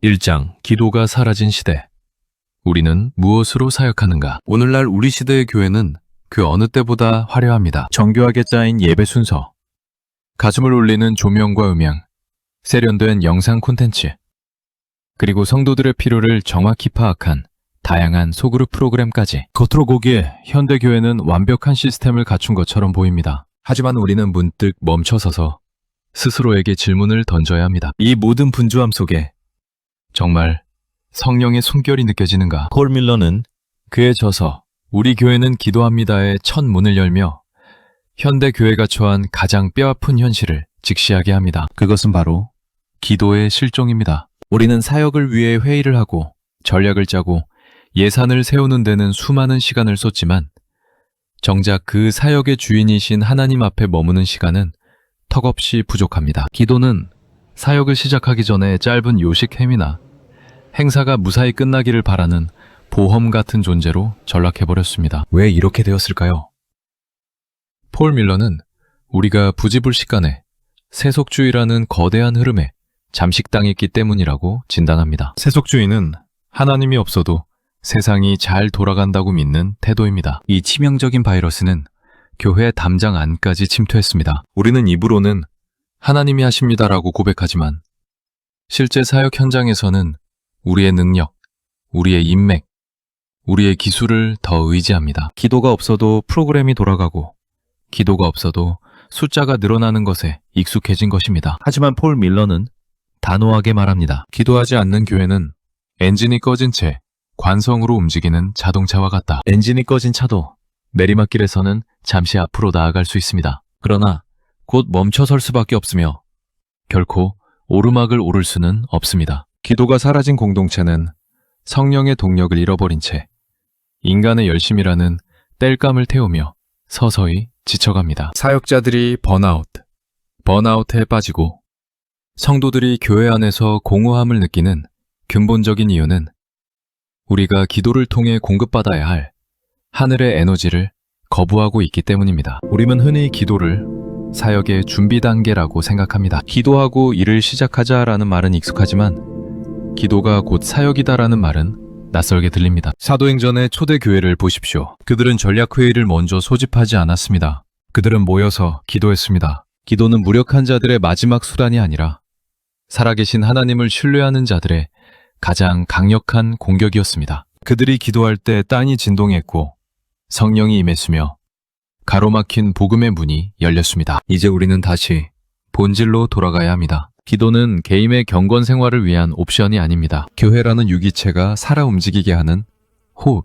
1장 기도가 사라진 시대. 우리는 무엇으로 사역하는가? 오늘날 우리 시대의 교회는 그 어느 때보다 화려합니다. 정교하게 짜인 예배 순서, 가슴을 울리는 조명과 음향, 세련된 영상 콘텐츠, 그리고 성도들의 필요를 정확히 파악한 다양한 소그룹 프로그램까지. 겉으로 보기에 현대 교회는 완벽한 시스템을 갖춘 것처럼 보입니다. 하지만 우리는 문득 멈춰서서 스스로에게 질문을 던져야 합니다. 이 모든 분주함 속에 정말 성령의 숨결이 느껴지는가? 폴 밀러는 그에 져서 우리 교회는 기도합니다의 첫 문을 열며 현대 교회가 처한 가장 뼈아픈 현실을 직시하게 합니다. 그것은 바로 기도의 실종입니다. 우리는 사역을 위해 회의를 하고 전략을 짜고 예산을 세우는 데는 수많은 시간을 쏟지만 정작 그 사역의 주인이신 하나님 앞에 머무는 시간은 턱없이 부족합니다. 기도는 사역을 시작하기 전에 짧은 요식 회미나 행사가 무사히 끝나기를 바라는 보험 같은 존재로 전락해버렸습니다. 왜 이렇게 되었을까요? 폴 밀러는 우리가 부지불식간에 세속주의라는 거대한 흐름에 잠식당했기 때문이라고 진단합니다. 세속주의는 하나님이 없어도 세상이 잘 돌아간다고 믿는 태도입니다. 이 치명적인 바이러스는 교회 담장 안까지 침투했습니다. 우리는 입으로는 하나님이 하십니다라고 고백하지만 실제 사역 현장에서는 우리의 능력, 우리의 인맥, 우리의 기술을 더 의지합니다. 기도가 없어도 프로그램이 돌아가고 기도가 없어도 숫자가 늘어나는 것에 익숙해진 것입니다. 하지만 폴 밀러는 단호하게 말합니다. 기도하지 않는 교회는 엔진이 꺼진 채 관성으로 움직이는 자동차와 같다. 엔진이 꺼진 차도 내리막길에서는 잠시 앞으로 나아갈 수 있습니다. 그러나 곧 멈춰설 수밖에 없으며 결코 오르막을 오를 수는 없습니다. 기도가 사라진 공동체는 성령의 동력을 잃어버린 채 인간의 열심이라는 땔감을 태우며 서서히 지쳐갑니다. 사역자들이 번아웃에 빠지고 성도들이 교회 안에서 공허함을 느끼는 근본적인 이유는 우리가 기도를 통해 공급받아야 할 하늘의 에너지를 거부하고 있기 때문입니다. 우리는 흔히 기도를 사역의 준비 단계라고 생각합니다. 기도하고 일을 시작하자라는 말은 익숙하지만 기도가 곧 사역이다라는 말은 낯설게 들립니다. 사도행전의 초대 교회를 보십시오. 그들은 전략회의를 먼저 소집하지 않았습니다. 그들은 모여서 기도했습니다. 기도는 무력한 자들의 마지막 수단이 아니라 살아계신 하나님을 신뢰하는 자들의 가장 강력한 공격이었습니다. 그들이 기도할 때 땅이 진동했고 성령이 임했으며 가로막힌 복음의 문이 열렸습니다. 이제 우리는 다시 본질로 돌아가야 합니다. 기도는 개인의 경건 생활을 위한 옵션이 아닙니다. 교회라는 유기체가 살아 움직이게 하는 호흡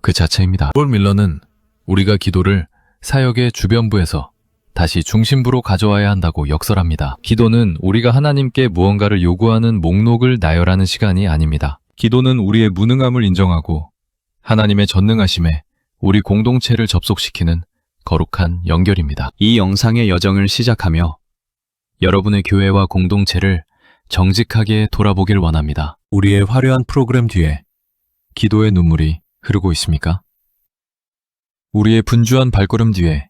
그 자체입니다. 폴 밀러는 우리가 기도를 사역의 주변부에서 다시 중심부로 가져와야 한다고 역설합니다. 기도는 우리가 하나님께 무언가를 요구하는 목록을 나열하는 시간이 아닙니다. 기도는 우리의 무능함을 인정하고 하나님의 전능하심에 우리 공동체를 접속시키는 거룩한 연결입니다. 이 영상의 여정을 시작하며 여러분의 교회와 공동체를 정직하게 돌아보길 원합니다. 우리의 화려한 프로그램 뒤에 기도의 눈물이 흐르고 있습니까? 우리의 분주한 발걸음 뒤에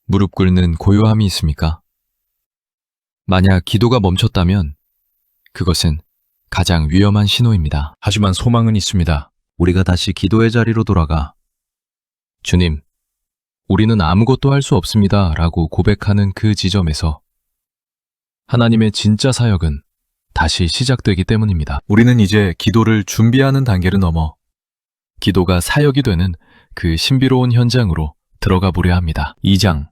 무릎 꿇는 고요함이 있습니까? 만약 기도가 멈췄다면 그것은 가장 위험한 신호입니다. 하지만 소망은 있습니다. 우리가 다시 기도의 자리로 돌아가 주님, 우리는 아무것도 할 수 없습니다 라고 고백하는 그 지점에서 하나님의 진짜 사역은 다시 시작되기 때문입니다. 우리는 이제 기도를 준비하는 단계를 넘어 기도가 사역이 되는 그 신비로운 현장으로 들어가 보려 합니다. 2장.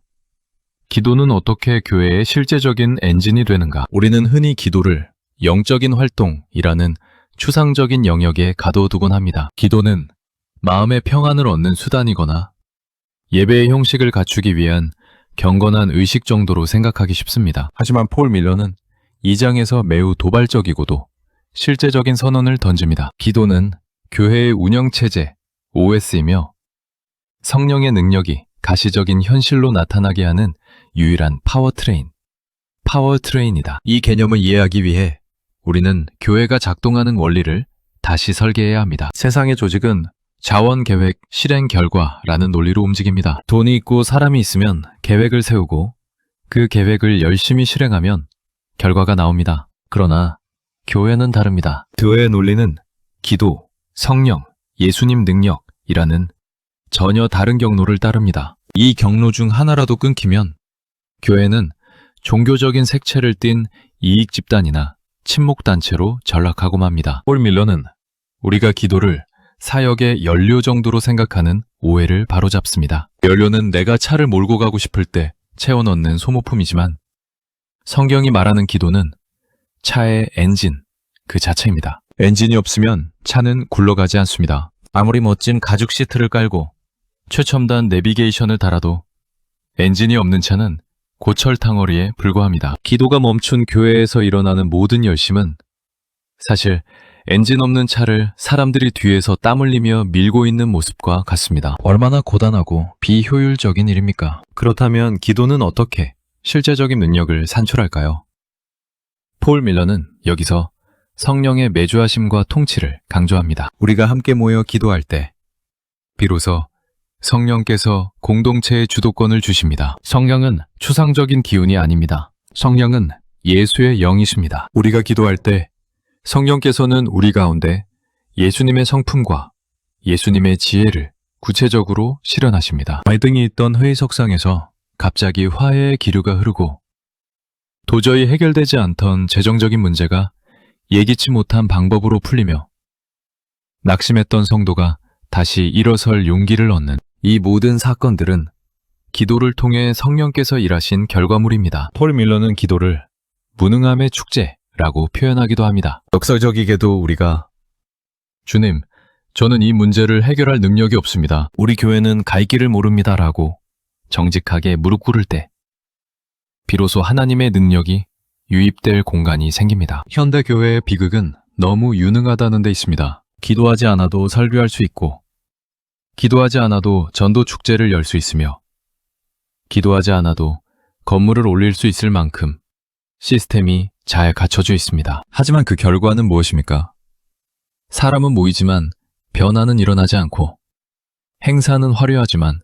기도는 어떻게 교회의 실제적인 엔진이 되는가? 우리는 흔히 기도를 영적인 활동이라는 추상적인 영역에 가둬두곤 합니다. 기도는 마음의 평안을 얻는 수단이거나 예배의 형식을 갖추기 위한 경건한 의식 정도로 생각하기 쉽습니다. 하지만 폴 밀러는 2장에서 매우 도발적이고도 실제적인 선언을 던집니다. 기도는 교회의 운영체제, OS이며 성령의 능력이 가시적인 현실로 나타나게 하는 유일한 파워트레인이다. 이 개념을 이해하기 위해 우리는 교회가 작동하는 원리를 다시 설계해야 합니다. 세상의 조직은 자원 계획, 실행 결과라는 논리로 움직입니다. 돈이 있고 사람이 있으면 계획을 세우고 그 계획을 열심히 실행하면 결과가 나옵니다. 그러나 교회는 다릅니다. 교회의 논리는 기도, 성령, 예수님 능력이라는 전혀 다른 경로를 따릅니다. 이 경로 중 하나라도 끊기면 교회는 종교적인 색채를 띤 이익 집단이나 친목단체로 전락하고 맙니다. 폴 밀러는 우리가 기도를 사역의 연료 정도로 생각하는 오해를 바로잡습니다. 연료는 내가 차를 몰고 가고 싶을 때 채워 넣는 소모품이지만 성경이 말하는 기도는 차의 엔진 그 자체입니다. 엔진이 없으면 차는 굴러가지 않습니다. 아무리 멋진 가죽 시트를 깔고 최첨단 내비게이션을 달아도 엔진이 없는 차는 고철탕어리에 불과합니다. 기도가 멈춘 교회에서 일어나는 모든 열심은 사실 엔진 없는 차를 사람들이 뒤에서 땀 흘리며 밀고 있는 모습과 같습니다. 얼마나 고단하고 비효율적인 일입니까? 그렇다면 기도는 어떻게 실제적인 능력을 산출할까요? 폴 밀러는 여기서 성령의 매주하심과 통치를 강조합니다. 우리가 함께 모여 기도할 때 비로소 성령께서 공동체의 주도권을 주십니다. 성령은 추상적인 기운이 아닙니다. 성령은 예수의 영이십니다. 우리가 기도할 때 성령께서는 우리 가운데 예수님의 성품과 예수님의 지혜를 구체적으로 실현하십니다. 갈등이 있던 회의석상에서 갑자기 화해의 기류가 흐르고 도저히 해결되지 않던 재정적인 문제가 예기치 못한 방법으로 풀리며 낙심했던 성도가 다시 일어설 용기를 얻는 이 모든 사건들은 기도를 통해 성령께서 일하신 결과물입니다. 폴 밀러는 기도를 무능함의 축제라고 표현하기도 합니다. 역설적이게도 우리가 주님, 저는 이 문제를 해결할 능력이 없습니다. 우리 교회는 갈 길을 모릅니다. 라고 정직하게 무릎 꿇을 때 비로소 하나님의 능력이 유입될 공간이 생깁니다. 현대 교회의 비극은 너무 유능하다는 데 있습니다. 기도하지 않아도 설교할 수 있고 기도하지 않아도 전도 축제를 열 수 있으며 기도하지 않아도 건물을 올릴 수 있을 만큼 시스템이 잘 갖춰져 있습니다. 하지만 그 결과는 무엇입니까? 사람은 모이지만 변화는 일어나지 않고 행사는 화려하지만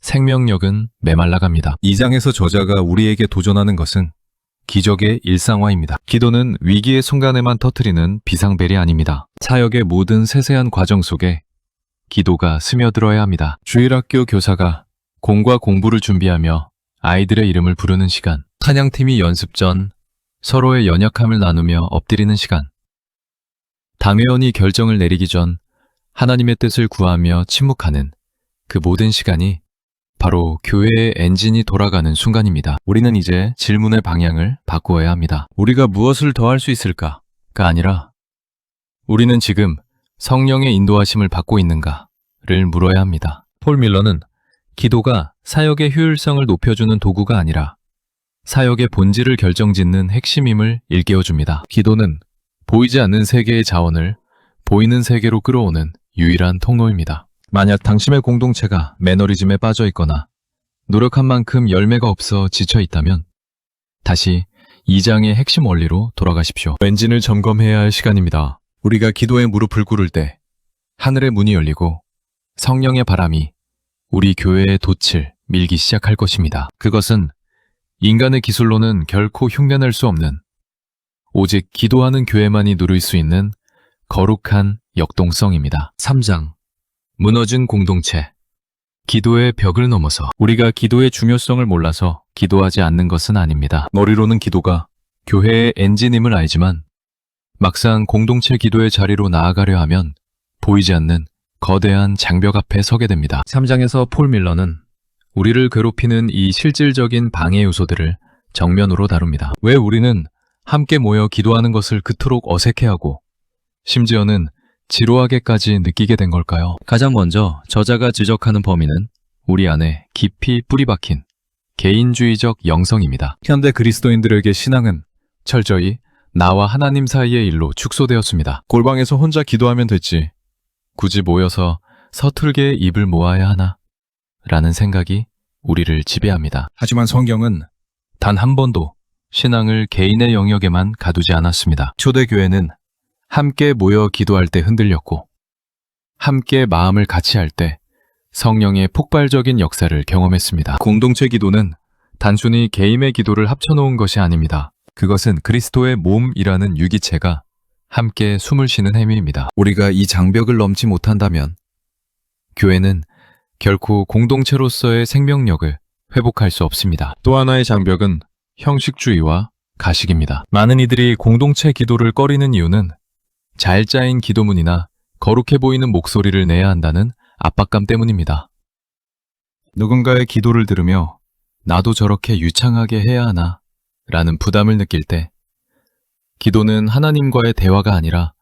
생명력은 메말라갑니다. 2장에서 저자가 우리에게 도전하는 것은 기적의 일상화입니다. 기도는 위기의 순간에만 터뜨리는 비상벨이 아닙니다. 사역의 모든 세세한 과정 속에 기도가 스며들어야 합니다. 주일학교 교사가 공과 공부를 준비하며 아이들의 이름을 부르는 시간, 찬양팀이 연습 전 서로의 연약함을 나누며 엎드리는 시간, 당회원이 결정을 내리기 전 하나님의 뜻을 구하며 침묵하는 그 모든 시간이 바로 교회의 엔진이 돌아가는 순간입니다. 우리는 이제 질문의 방향을 바꾸어야 합니다. 우리가 무엇을 더 할 수 있을까가 아니라 우리는 지금 성령의 인도하심을 받고 있는가를 물어야 합니다. 폴 밀러는 기도가 사역의 효율성을 높여주는 도구가 아니라 사역의 본질을 결정짓는 핵심임을 일깨워줍니다. 기도는 보이지 않는 세계의 자원을 보이는 세계로 끌어오는 유일한 통로입니다. 만약 당신의 공동체가 매너리즘에 빠져 있거나 노력한 만큼 열매가 없어 지쳐 있다면 다시 2장의 핵심 원리로 돌아가십시오. 엔진을 점검해야 할 시간입니다. 우리가 기도에 무릎을 꿇을 때 하늘의 문이 열리고 성령의 바람이 우리 교회의 돛을 밀기 시작할 것입니다. 그것은 인간의 기술로는 결코 흉내낼 수 없는 오직 기도하는 교회만이 누릴 수 있는 거룩한 역동성입니다. 3장 무너진 공동체 기도의 벽을 넘어서 우리가 기도의 중요성을 몰라서 기도하지 않는 것은 아닙니다. 머리로는 기도가 교회의 엔진임을 알지만 막상 공동체 기도의 자리로 나아가려 하면 보이지 않는 거대한 장벽 앞에 서게 됩니다. 3장에서 폴 밀러는 우리를 괴롭히는 이 실질적인 방해 요소들을 정면으로 다룹니다. 왜 우리는 함께 모여 기도하는 것을 그토록 어색해하고 심지어는 지루하게까지 느끼게 된 걸까요? 가장 먼저 저자가 지적하는 범위는 우리 안에 깊이 뿌리박힌 개인주의적 영성입니다. 현대 그리스도인들에게 신앙은 철저히 나와 하나님 사이의 일로 축소되었습니다. 골방에서 혼자 기도하면 됐지. 굳이 모여서 서툴게 입을 모아야 하나? 라는 생각이 우리를 지배합니다. 하지만 성경은 단 한 번도 신앙을 개인의 영역에만 가두지 않았습니다. 초대교회는 함께 모여 기도할 때 흔들렸고 함께 마음을 같이 할 때 성령의 폭발적인 역사를 경험했습니다. 공동체 기도는 단순히 개인의 기도를 합쳐놓은 것이 아닙니다. 그것은 그리스도의 몸이라는 유기체가 함께 숨을 쉬는 행위입니다. 우리가 이 장벽을 넘지 못한다면 교회는 결코 공동체로서의 생명력을 회복할 수 없습니다. 또 하나의 장벽은 형식주의와 가식입니다. 많은 이들이 공동체 기도를 꺼리는 이유는 잘 짜인 기도문이나 거룩해 보이는 목소리를 내야 한다는 압박감 때문입니다. 누군가의 기도를 들으며 나도 저렇게 유창하게 해야 하나 라는 부담을 느낄 때 기도는 하나님과의 대화가 아니라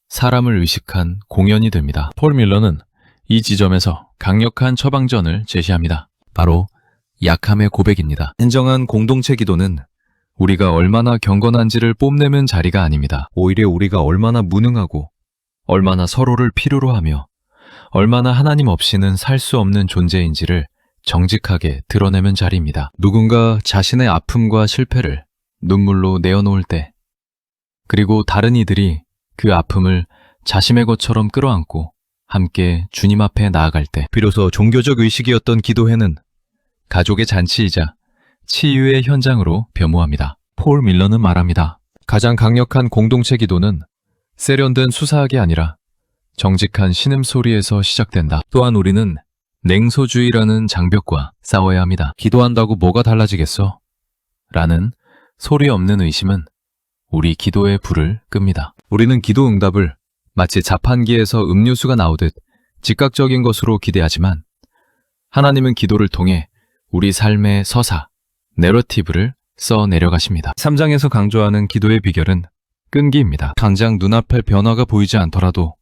사람을 의식한 공연이 됩니다. 폴 밀러는 이 지점에서 강력한 처방전을 제시합니다. 바로 약함의 고백입니다. 진정한 공동체 기도는 우리가 얼마나 경건한지를 뽐내는 자리가 아닙니다. 오히려 우리가 얼마나 무능하고 얼마나 서로를 필요로 하며 얼마나 하나님 없이는 살 수 없는 존재인지를 정직하게 드러내는 자리입니다. 누군가 자신의 아픔과 실패를 눈물로 내어놓을 때, 그리고 다른 이들이 그 아픔을 자신의 것처럼 끌어안고 함께 주님 앞에 나아갈 때, 비로소 종교적 의식이었던 기도회는 가족의 잔치이자 치유의 현장으로 변모합니다. 폴 밀러는 말합니다. 가장 강력한 공동체 기도는 세련된 수사학이 아니라 정직한 신음소리에서 시작된다. 또한 우리는 냉소주의라는 장벽과 싸워야 합니다. 기도한다고 뭐가 달라지겠어? 라는 소리 없는 의심은 우리 기도의 불을 끕니다. 우리는 기도 응답을 마치 자판기에서 음료수가 나오듯 즉각적인 것으로 기대하지만 하나님은 기도를 통해 우리 삶의 서사, 내러티브를 써 내려가십니다. 3장에서 강조하는 기도의 비결은 끈기입니다. 당장 눈앞에 변화가 보이지 않더라도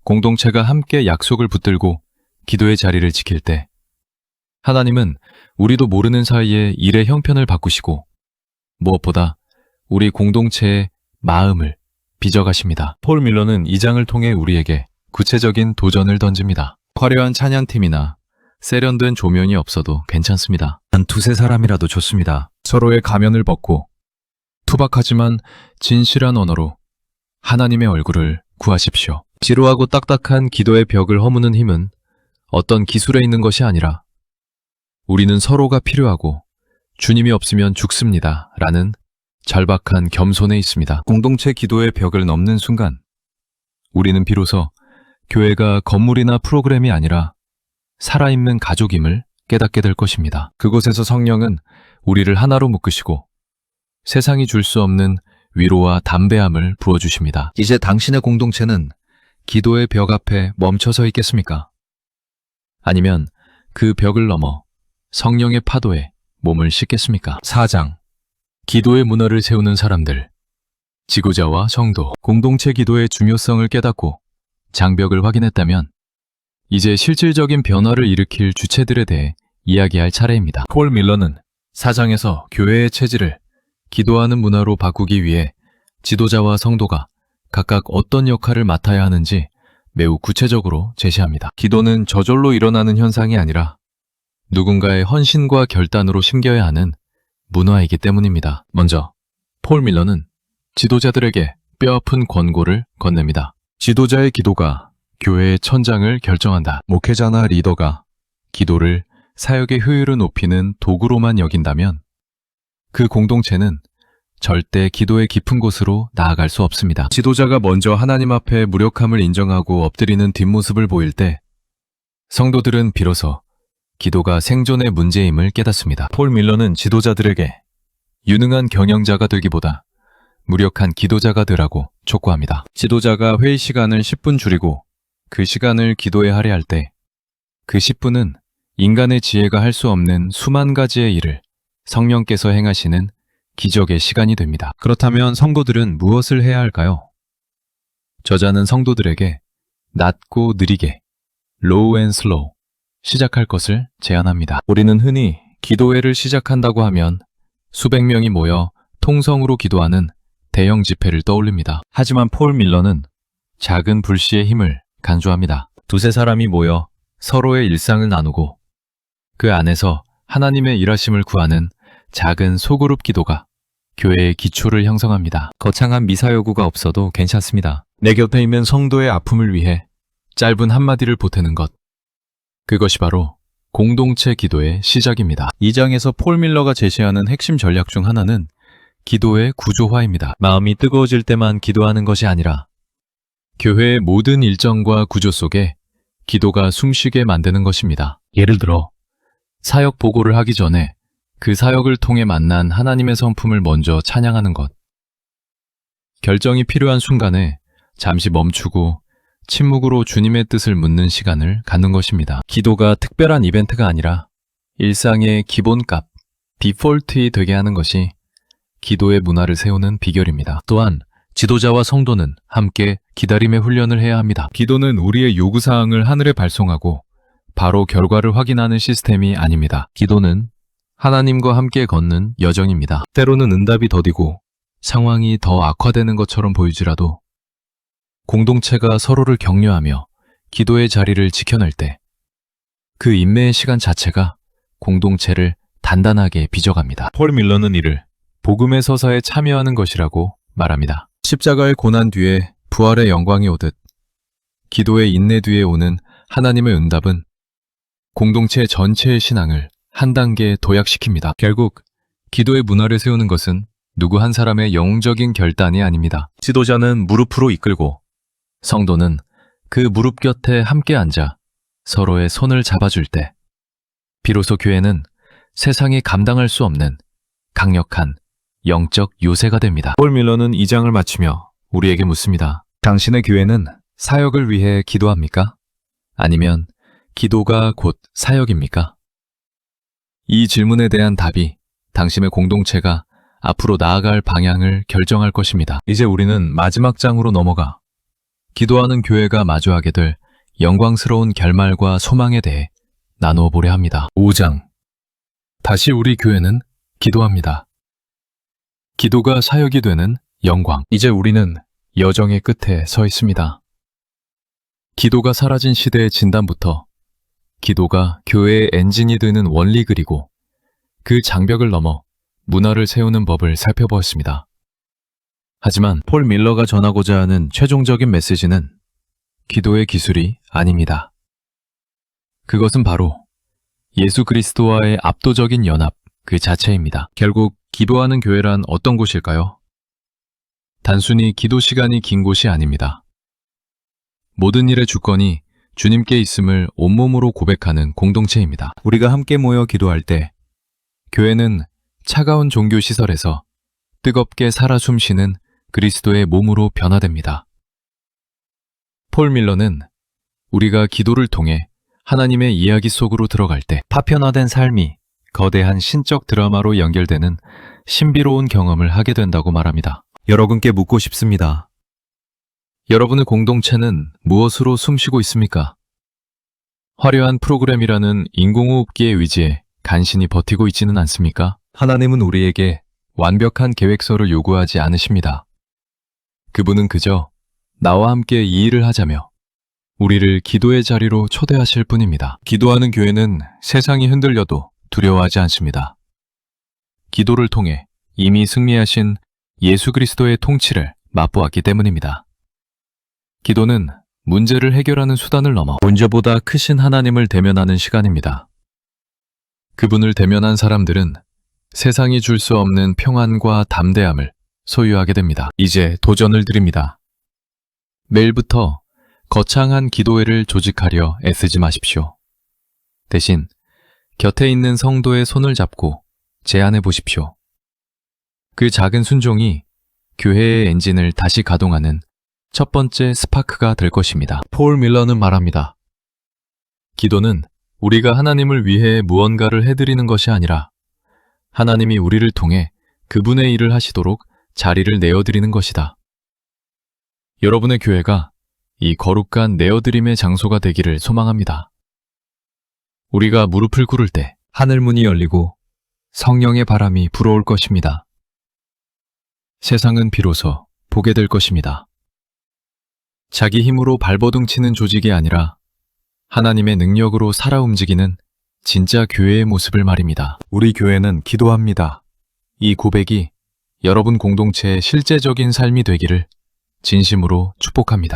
공동체가 함께 약속을 붙들고 기도의 자리를 지킬 때 하나님은 우리도 모르는 사이에 일의 형편을 바꾸시고 무엇보다 우리 공동체의 마음을 빚어가십니다. 폴 밀러는 이 장을 통해 우리에게 구체적인 도전을 던집니다. 화려한 찬양팀이나 세련된 조명이 없어도 괜찮습니다. 한 두세 사람이라도 좋습니다. 서로의 가면을 벗고 투박하지만 진실한 언어로 하나님의 얼굴을 구하십시오. 지루하고 딱딱한 기도의 벽을 허무는 힘은 어떤 기술에 있는 것이 아니라 우리는 서로가 필요하고 주님이 없으면 죽습니다 라는 절박한 겸손에 있습니다. 공동체 기도의 벽을 넘는 순간 우리는 비로소 교회가 건물이나 프로그램이 아니라 살아있는 가족임을 깨닫게 될 것입니다. 그곳에서 성령은 우리를 하나로 묶으시고 세상이 줄 수 없는 위로와 담대함을 부어주십니다. 이제 당신의 공동체는 기도의 벽 앞에 멈춰서 있겠습니까? 아니면 그 벽을 넘어 성령의 파도에 몸을 싣겠습니까? 4장 기도의 문화를 세우는 사람들, 지도자와 성도, 공동체 기도의 중요성을 깨닫고 장벽을 확인했다면 이제 실질적인 변화를 일으킬 주체들에 대해 이야기할 차례입니다. 폴 밀러는 4장에서 교회의 체질을 기도하는 문화로 바꾸기 위해 지도자와 성도가 각각 어떤 역할을 맡아야 하는지 매우 구체적으로 제시합니다. 기도는 저절로 일어나는 현상이 아니라 누군가의 헌신과 결단으로 심겨야 하는 문화이기 때문입니다. 먼저 폴 밀러는 지도자들에게 뼈아픈 권고를 건넵니다. 지도자의 기도가 교회의 천장을 결정한다. 목회자나 리더가 기도를 사역의 효율을 높이는 도구로만 여긴다면 그 공동체는 절대 기도의 깊은 곳으로 나아갈 수 없습니다. 지도자가 먼저 하나님 앞에 무력함을 인정하고 엎드리는 뒷모습을 보일 때 성도들은 비로소 기도가 생존의 문제임을 깨닫습니다. 폴 밀러는 지도자들에게 유능한 경영자가 되기보다 무력한 기도자가 되라고 촉구합니다. 지도자가 회의 시간을 10분 줄이고 그 시간을 기도에 할애할 때 그 10분은 인간의 지혜가 할 수 없는 수만 가지의 일을 성령께서 행하시는 기적의 시간이 됩니다. 그렇다면 성도들은 무엇을 해야 할까요? 저자는 성도들에게 낮고 느리게 low and slow 시작할 것을 제안합니다. 우리는 흔히 기도회를 시작한다고 하면 수백 명이 모여 통성으로 기도하는 대형 집회를 떠올립니다. 하지만 폴 밀러는 작은 불씨의 힘을 간주합니다. 두세 사람이 모여 서로의 일상을 나누고 그 안에서 하나님의 일하심을 구하는 작은 소그룹 기도가 교회의 기초를 형성합니다. 거창한 미사 요구가 없어도 괜찮습니다. 내 곁에 있는 성도의 아픔을 위해 짧은 한마디를 보태는 것. 그것이 바로 공동체 기도의 시작입니다. 이 장에서 폴 밀러가 제시하는 핵심 전략 중 하나는 기도의 구조화입니다. 마음이 뜨거워질 때만 기도하는 것이 아니라 교회의 모든 일정과 구조 속에 기도가 숨쉬게 만드는 것입니다. 예를 들어 사역 보고를 하기 전에 그 사역을 통해 만난 하나님의 성품을 먼저 찬양하는 것. 결정이 필요한 순간에 잠시 멈추고 침묵으로 주님의 뜻을 묻는 시간을 갖는 것입니다. 기도가 특별한 이벤트가 아니라 일상의 기본값, 디폴트이 되게 하는 것이 기도의 문화를 세우는 비결입니다. 또한 지도자와 성도는 함께 기다림의 훈련을 해야 합니다. 기도는 우리의 요구사항을 하늘에 발송하고 바로 결과를 확인하는 시스템이 아닙니다. 기도는 하나님과 함께 걷는 여정입니다. 때로는 응답이 더디고 상황이 더 악화되는 것처럼 보이지라도 공동체가 서로를 격려하며 기도의 자리를 지켜낼 때 그 인내의 시간 자체가 공동체를 단단하게 빚어갑니다. 폴 밀러는 이를 복음의 서사에 참여하는 것이라고 말합니다. 십자가의 고난 뒤에 부활의 영광이 오듯 기도의 인내 뒤에 오는 하나님의 응답은 공동체 전체의 신앙을 한 단계 도약시킵니다. 결국 기도의 문화를 세우는 것은 누구 한 사람의 영웅적인 결단이 아닙니다. 지도자는 무릎으로 이끌고 성도는 그 무릎 곁에 함께 앉아 서로의 손을 잡아줄 때 비로소 교회는 세상이 감당할 수 없는 강력한 영적 요새가 됩니다. 폴 밀러는 이 장을 마치며 우리에게 묻습니다. 당신의 교회는 사역을 위해 기도합니까? 아니면 기도가 곧 사역입니까? 이 질문에 대한 답이 당신의 공동체가 앞으로 나아갈 방향을 결정할 것입니다. 이제 우리는 마지막 장으로 넘어가 기도하는 교회가 마주하게 될 영광스러운 결말과 소망에 대해 나누어 보려 합니다. 5장. 다시 우리 교회는 기도합니다. 기도가 사역이 되는 영광. 이제 우리는 여정의 끝에 서 있습니다. 기도가 사라진 시대의 진단부터 기도가 교회의 엔진이 되는 원리 그리고 그 장벽을 넘어 문화를 세우는 법을 살펴보았습니다. 하지만 폴 밀러가 전하고자 하는 최종적인 메시지는 기도의 기술이 아닙니다. 그것은 바로 예수 그리스도와의 압도적인 연합 그 자체입니다. 결국 기도하는 교회란 어떤 곳일까요? 단순히 기도 시간이 긴 곳이 아닙니다. 모든 일의 주권이 주님께 있음을 온몸으로 고백하는 공동체입니다. 우리가 함께 모여 기도할 때 교회는 차가운 종교 시설에서 뜨겁게 살아 숨쉬는 그리스도의 몸으로 변화됩니다. 폴 밀러는 우리가 기도를 통해 하나님의 이야기 속으로 들어갈 때 파편화된 삶이 거대한 신적 드라마로 연결되는 신비로운 경험을 하게 된다고 말합니다. 여러분께 묻고 싶습니다. 여러분의 공동체는 무엇으로 숨쉬고 있습니까? 화려한 프로그램이라는 인공호흡기의 위지에 간신히 버티고 있지는 않습니까? 하나님은 우리에게 완벽한 계획서를 요구하지 않으십니다. 그분은 그저 나와 함께 이 일을 하자며 우리를 기도의 자리로 초대하실 뿐입니다. 기도하는 교회는 세상이 흔들려도 두려워하지 않습니다. 기도를 통해 이미 승리하신 예수 그리스도의 통치를 맛보았기 때문입니다. 기도는 문제를 해결하는 수단을 넘어 문제보다 크신 하나님을 대면하는 시간입니다. 그분을 대면한 사람들은 세상이 줄 수 없는 평안과 담대함을 소유하게 됩니다. 이제 도전을 드립니다. 내일부터 거창한 기도회를 조직하려 애쓰지 마십시오. 대신 곁에 있는 성도의 손을 잡고 제안해 보십시오. 그 작은 순종이 교회의 엔진을 다시 가동하는 첫 번째 스파크가 될 것입니다. 폴 밀러는 말합니다. 기도는 우리가 하나님을 위해 무언가를 해드리는 것이 아니라 하나님이 우리를 통해 그분의 일을 하시도록 자리를 내어드리는 것이다. 여러분의 교회가 이 거룩한 내어드림의 장소가 되기를 소망합니다. 우리가 무릎을 꿇을 때 하늘문이 열리고 성령의 바람이 불어올 것입니다. 세상은 비로소 보게 될 것입니다. 자기 힘으로 발버둥 치는 조직이 아니라 하나님의 능력으로 살아 움직이는 진짜 교회의 모습을 말입니다. 우리 교회는 기도합니다. 이 고백이 여러분 공동체의 실제적인 삶이 되기를 진심으로 축복합니다.